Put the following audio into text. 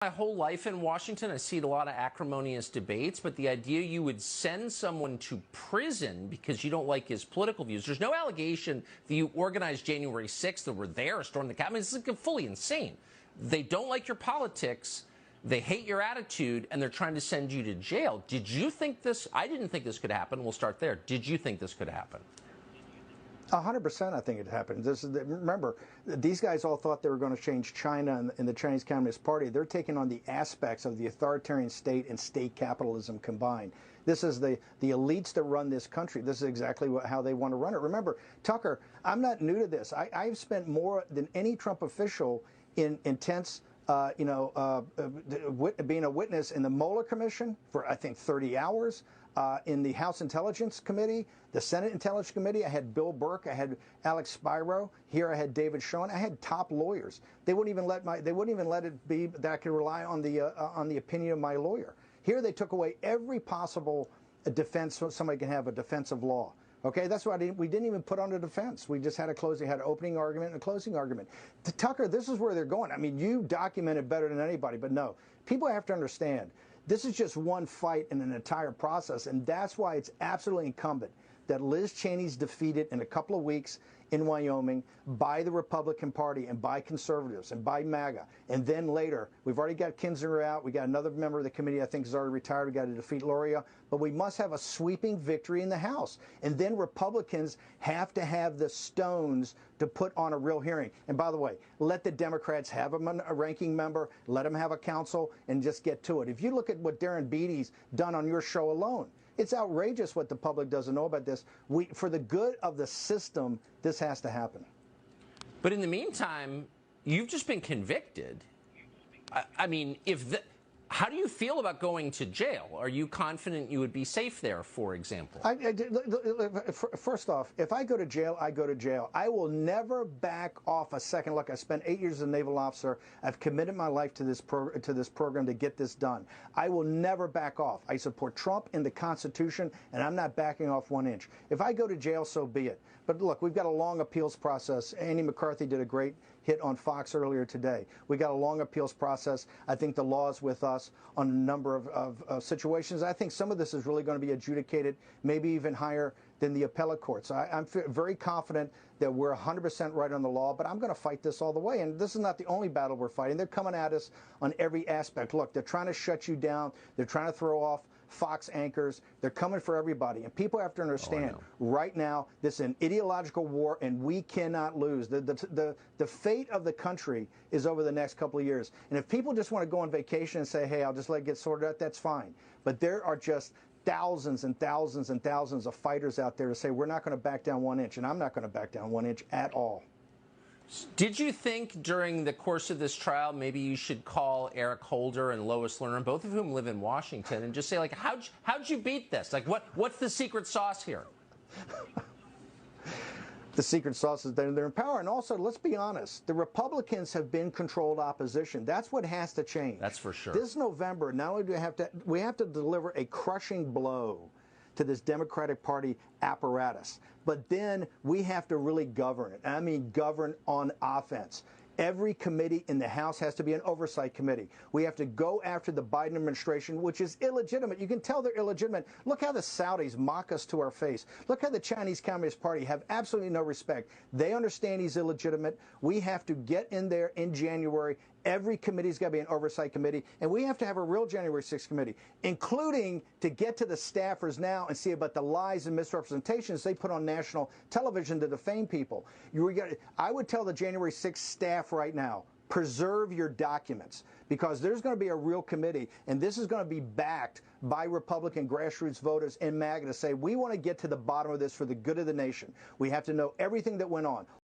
My whole life in Washington, I see a lot of acrimonious debates, but the idea you would send someone to prison because you don't like his political views. There's no allegation that you organized January 6th or were there or stormed the Capitol. I mean, this is fully insane. They don't like your politics. They hate your attitude, and they're trying to send you to jail. Did you think this? I didn't think this could happen. We'll start there. Did you think this could happen? 100% I think it happened. Remember, these guys all thought they were going to change China and the Chinese Communist Party. They're taking on the aspects of the authoritarian state and state capitalism combined. This is the elites that run this country. This is exactly how they want to run it. Remember, Tucker, I'm not new to this. I've spent more than any Trump official in intense being a witness in the Mueller Commission for, I think, 30 hours. In the House Intelligence Committee, the Senate Intelligence Committee, I had Bill Burke, I had Alex Spiro. Here I had David Schoen. I had top lawyers. They wouldn't even let it be that I could rely on the opinion of my lawyer. Here they took away every possible defense so somebody can have a defensive law. Okay, that's why we didn't even put on a defense. We just had had an opening argument and a closing argument. Tucker, this is where they're going. I mean, you document it better than anybody, but no, people have to understand. This is just one fight in an entire process, and that's why it's absolutely incumbent that Liz Cheney's defeated in a couple of weeks in Wyoming by the Republican Party and by conservatives and by MAGA. And then later, we've already got Kinzinger out. We got another member of the committee I think is already retired. We got to defeat Loria. But we must have a sweeping victory in the House. And then Republicans have to have the stones to put on a real hearing. And by the way, let the Democrats have a ranking member, let them have a council, and just get to it. If you look at what Darren Beatty's done on your show alone, it's outrageous what the public doesn't know about this. For the good of the system, this has to happen. But in the meantime, you've just been convicted. I mean, how do you feel about going to jail? Are you confident you would be safe there, for example? First off, if I go to jail, I go to jail. I will never back off a second. Look, I spent 8 years as a naval officer. I've committed my life to this program to get this done. I will never back off. I support Trump and the Constitution, and I'm not backing off 1 inch. If I go to jail, so be it. But look, we've got a long appeals process. Andy McCarthy did a great hit on Fox earlier today. We got a long appeals process. I think the law is with us on a number of situations. I think some of this is really going to be adjudicated maybe even higher than the appellate courts. I'm very confident that we're 100% right on the law, but I'm going to fight this all the way. And this is not the only battle we're fighting. They're coming at us on every aspect. Look, they're trying to shut you down. They're trying to throw off Fox anchors. They're coming for everybody. And people have to understand, right now, this is an ideological war, and we cannot lose. The fate of the country is over the next couple of years. And if people just want to go on vacation and say, hey, I'll just let it get sorted out, that's fine. But there are just thousands and thousands and thousands of fighters out there to say, we're not going to back down 1 inch, and I'm not going to back down 1 inch at all. Did you think during the course of this trial maybe you should call Eric Holder and Lois Lerner, both of whom live in Washington, and just say, like, how'd you beat this? Like, what's the secret sauce here? The secret sauce is they're in power. And also, let's be honest, the Republicans have been controlled opposition. That's what has to change. That's for sure. This November, not only do we have to deliver a crushing blow to this Democratic Party apparatus, but then we have to really govern it. I mean, govern on offense. Every committee in the House has to be an oversight committee. We have to go after the Biden administration, which is illegitimate. You can tell they're illegitimate. Look how the Saudis mock us to our face. Look how the Chinese Communist Party have absolutely no respect. They understand he's illegitimate. We have to get in there in January. Every committee's got to be an oversight committee, and we have to have a real January 6th committee, including to get to the staffers now and see about the lies and misrepresentations they put on national television to defame people. I would tell the January 6th staff right now, preserve your documents, because there's going to be a real committee, and this is going to be backed by Republican grassroots voters and MAGA to say, we want to get to the bottom of this for the good of the nation. We have to know everything that went on.